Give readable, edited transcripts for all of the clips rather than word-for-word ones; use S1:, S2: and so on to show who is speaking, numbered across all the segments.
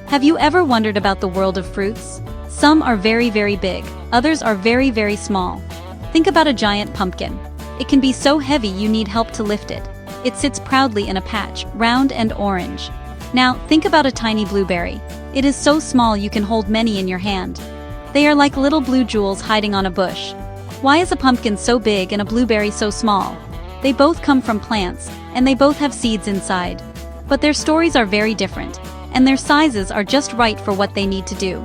S1: Have you ever wondered about the world of fruits? Some are very, very big, others are very, very small. Think about a giant pumpkin. It can be so heavy you need help to lift it. It sits proudly in a patch, round and orange. Now, think about a tiny blueberry. It is so small you can hold many in your hand. They are like little blue jewels hiding on a bush. Why is a pumpkin so big and a blueberry so small? They both come from plants, and they both have seeds inside. But their stories are very different, and their sizes are just right for what they need to do.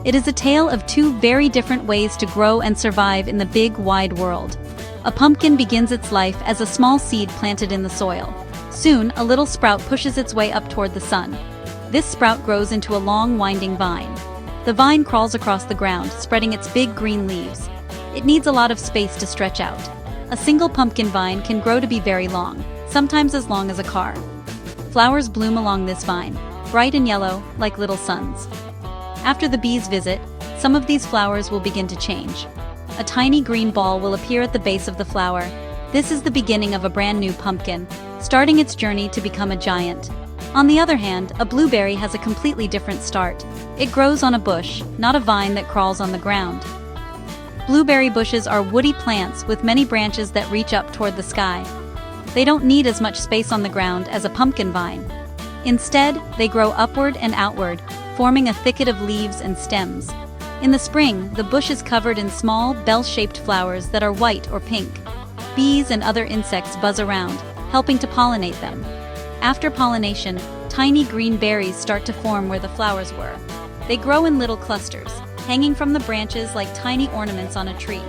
S1: It is a tale of two very different ways to grow and survive in the big, wide world. A pumpkin begins its life as a small seed planted in the soil. Soon, a little sprout pushes its way up toward the sun. This sprout grows into a long, winding vine. The vine crawls across the ground, spreading its big green leaves. It needs a lot of space to stretch out. A single pumpkin vine can grow to be very long, sometimes as long as a car. Flowers bloom along this vine, bright and yellow, like little suns. After the bees visit, some of these flowers will begin to change. A tiny green ball will appear at the base of the flower. This is the beginning of a brand new pumpkin, starting its journey to become a giant. On the other hand, a blueberry has a completely different start. It grows on a bush, not a vine that crawls on the ground. Blueberry bushes are woody plants with many branches that reach up toward the sky. They don't need as much space on the ground as a pumpkin vine. Instead, they grow upward and outward, forming a thicket of leaves and stems. In the spring, the bush is covered in small, bell-shaped flowers that are white or pink. Bees and other insects buzz around, helping to pollinate them. After pollination, tiny green berries start to form where the flowers were. They grow in little clusters, hanging from the branches like tiny ornaments on a tree.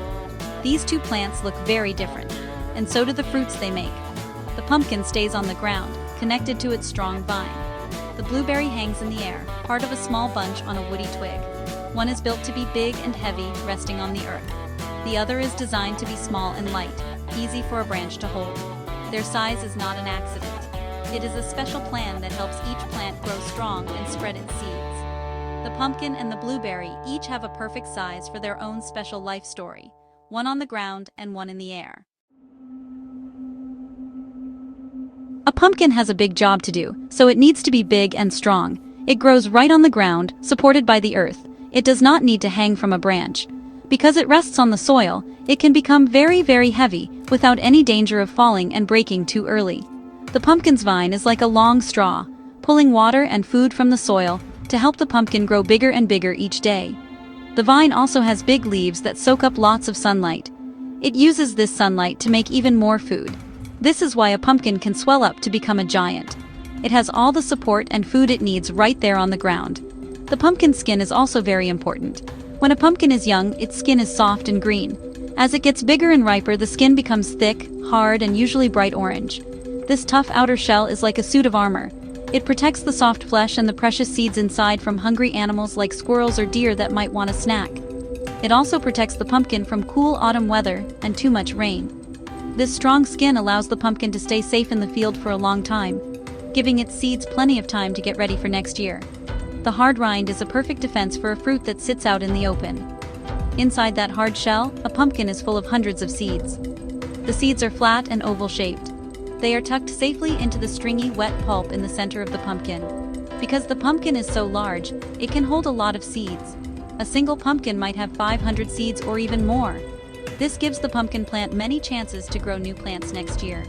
S1: These two plants look very different, and so do the fruits they make. The pumpkin stays on the ground, connected to its strong vine. The blueberry hangs in the air, part of a small bunch on a woody twig. One is built to be big and heavy, resting on the earth. The other is designed to be small and light, easy for a branch to hold. Their size is not an accident. It is a special plan that helps each plant grow strong and spread its seeds. The pumpkin and the blueberry each have a perfect size for their own special life story, one on the ground and one in the air. A pumpkin has a big job to do, so it needs to be big and strong. It grows right on the ground, supported by the earth. It does not need to hang from a branch. Because it rests on the soil, it can become very, very heavy without any danger of falling and breaking too early. The pumpkin's vine is like a long straw, pulling water and food from the soil to help the pumpkin grow bigger and bigger each day. The vine also has big leaves that soak up lots of sunlight. It uses this sunlight to make even more food. This is why a pumpkin can swell up to become a giant. It has all the support and food it needs right there on the ground. The pumpkin skin is also very important. When a pumpkin is young, its skin is soft and green. As it gets bigger and riper, the skin becomes thick, hard, and usually bright orange. This tough outer shell is like a suit of armor. It protects the soft flesh and the precious seeds inside from hungry animals like squirrels or deer that might want a snack. It also protects the pumpkin from cool autumn weather and too much rain. This strong skin allows the pumpkin to stay safe in the field for a long time, giving its seeds plenty of time to get ready for next year. The hard rind is a perfect defense for a fruit that sits out in the open. Inside that hard shell, a pumpkin is full of hundreds of seeds. The seeds are flat and oval-shaped. They are tucked safely into the stringy, wet pulp in the center of the pumpkin. Because the pumpkin is so large, it can hold a lot of seeds. A single pumpkin might have 500 seeds or even more. This gives the pumpkin plant many chances to grow new plants next year.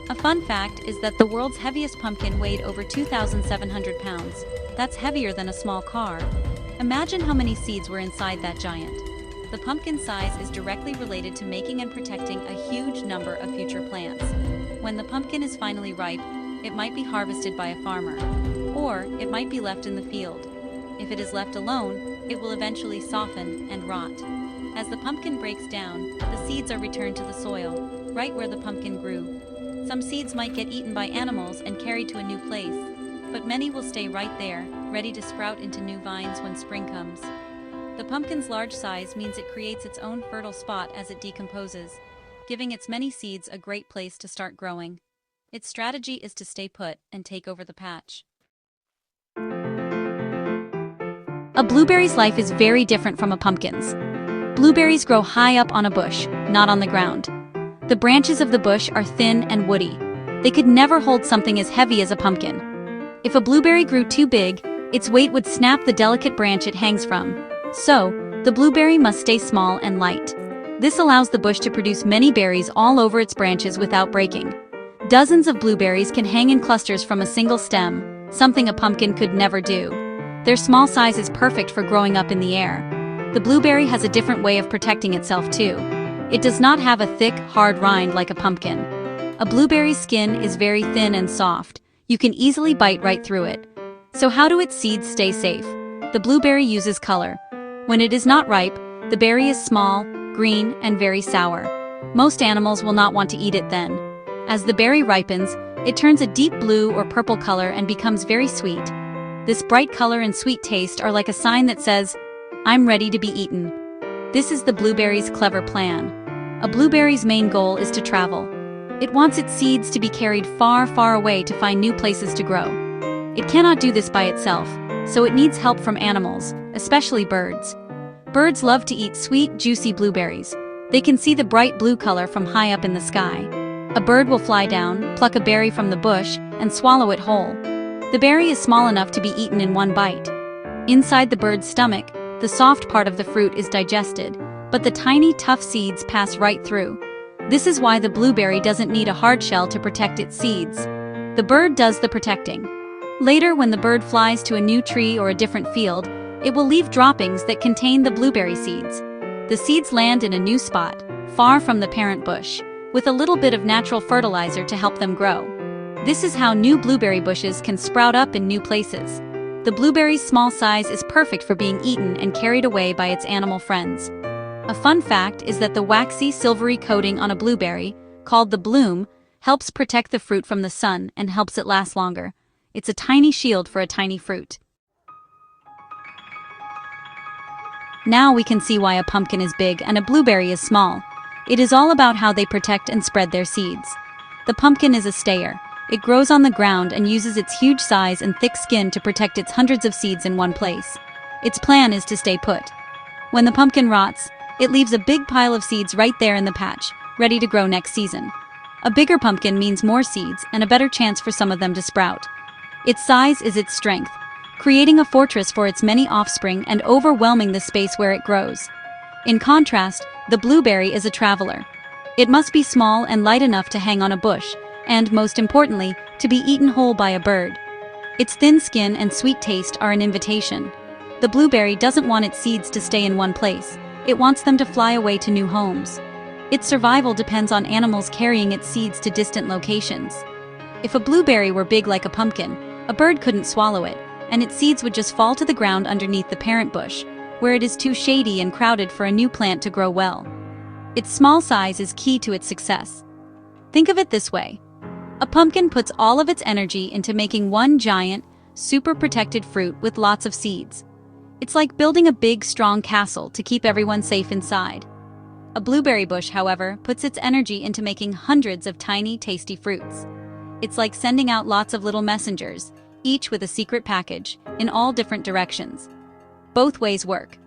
S1: A fun fact is that the world's heaviest pumpkin weighed over 2,700 pounds. That's heavier than a small car. Imagine how many seeds were inside that giant. The pumpkin size is directly related to making and protecting a huge number of future plants. When the pumpkin is finally ripe, it might be harvested by a farmer, or it might be left in the field. If it is left alone, it will eventually soften and rot. As the pumpkin breaks down, the seeds are returned to the soil, right where the pumpkin grew. Some seeds might get eaten by animals and carried to a new place, but many will stay right there, ready to sprout into new vines when spring comes. The pumpkin's large size means it creates its own fertile spot as it decomposes, giving its many seeds a great place to start growing. Its strategy is to stay put and take over the patch. A blueberry's life is very different from a pumpkin's. Blueberries grow high up on a bush, not on the ground. The branches of the bush are thin and woody. They could never hold something as heavy as a pumpkin. If a blueberry grew too big, Its weight would snap the delicate branch it hangs from. So, the blueberry must stay small and light. This allows the bush to produce many berries all over its branches without breaking. Dozens of blueberries can hang in clusters from a single stem, something a pumpkin could never do. Their small size is perfect for growing up in the air. The blueberry has a different way of protecting itself too. It does not have a thick, hard rind like a pumpkin. A blueberry's skin is very thin and soft. You can easily bite right through it. So how do its seeds stay safe? The blueberry uses color. When it is not ripe, the berry is small, green, and very sour. Most animals will not want to eat it then. As the berry ripens, it turns a deep blue or purple color and becomes very sweet. This bright color and sweet taste are like a sign that says, "I'm ready to be eaten." This is the blueberry's clever plan. A blueberry's main goal is to travel. It wants its seeds to be carried far, far away to find new places to grow. It cannot do this by itself, so it needs help from animals, especially birds. Birds love to eat sweet, juicy blueberries. They can see the bright blue color from high up in the sky. A bird will fly down, pluck a berry from the bush, and swallow it whole. The berry is small enough to be eaten in one bite. Inside the bird's stomach, the soft part of the fruit is digested, but the tiny, tough seeds pass right through. This is why the blueberry doesn't need a hard shell to protect its seeds. The bird does the protecting. Later, when the bird flies to a new tree or a different field, it will leave droppings that contain the blueberry seeds. The seeds land in a new spot, far from the parent bush, with a little bit of natural fertilizer to help them grow. This is how new blueberry bushes can sprout up in new places. The blueberry's small size is perfect for being eaten and carried away by its animal friends. A fun fact is that the waxy, silvery coating on a blueberry, called the bloom, helps protect the fruit from the sun and helps it last longer. It's a tiny shield for a tiny fruit. Now we can see why a pumpkin is big and a blueberry is small. It is all about how they protect and spread their seeds. The pumpkin is a stayer. It grows on the ground and uses its huge size and thick skin to protect its hundreds of seeds in one place. Its plan is to stay put. When the pumpkin rots, it leaves a big pile of seeds right there in the patch, ready to grow next season. A bigger pumpkin means more seeds and a better chance for some of them to sprout. Its size is its strength, creating a fortress for its many offspring and overwhelming the space where it grows. In contrast, the blueberry is a traveler. It must be small and light enough to hang on a bush, and most importantly, to be eaten whole by a bird. Its thin skin and sweet taste are an invitation. The blueberry doesn't want its seeds to stay in one place. It wants them to fly away to new homes. Its survival depends on animals carrying its seeds to distant locations. If a blueberry were big like a pumpkin, a bird couldn't swallow it, and its seeds would just fall to the ground underneath the parent bush, where it is too shady and crowded for a new plant to grow well. Its small size is key to its success. Think of it this way. A pumpkin puts all of its energy into making one giant, super protected fruit with lots of seeds. It's like building a big, strong castle to keep everyone safe inside. A blueberry bush, however, puts its energy into making hundreds of tiny, tasty fruits. It's like sending out lots of little messengers, each with a secret package, in all different directions. Both ways work.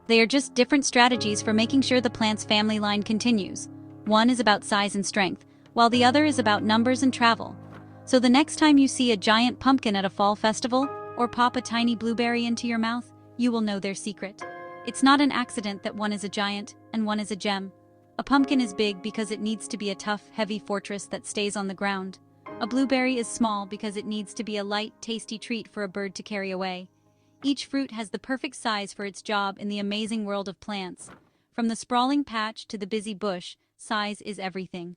S1: They are just different strategies for making sure the plant's family line continues. One is about size and strength, while the other is about numbers and travel. So the next time you see a giant pumpkin at a fall festival, or pop a tiny blueberry into your mouth, you will know their secret. It's not an accident that one is a giant and one is a gem. A pumpkin is big because it needs to be a tough, heavy fortress that stays on the ground. A blueberry is small because it needs to be a light, tasty treat for a bird to carry away. Each fruit has the perfect size for its job in the amazing world of plants. From the sprawling patch to the busy bush, size is everything.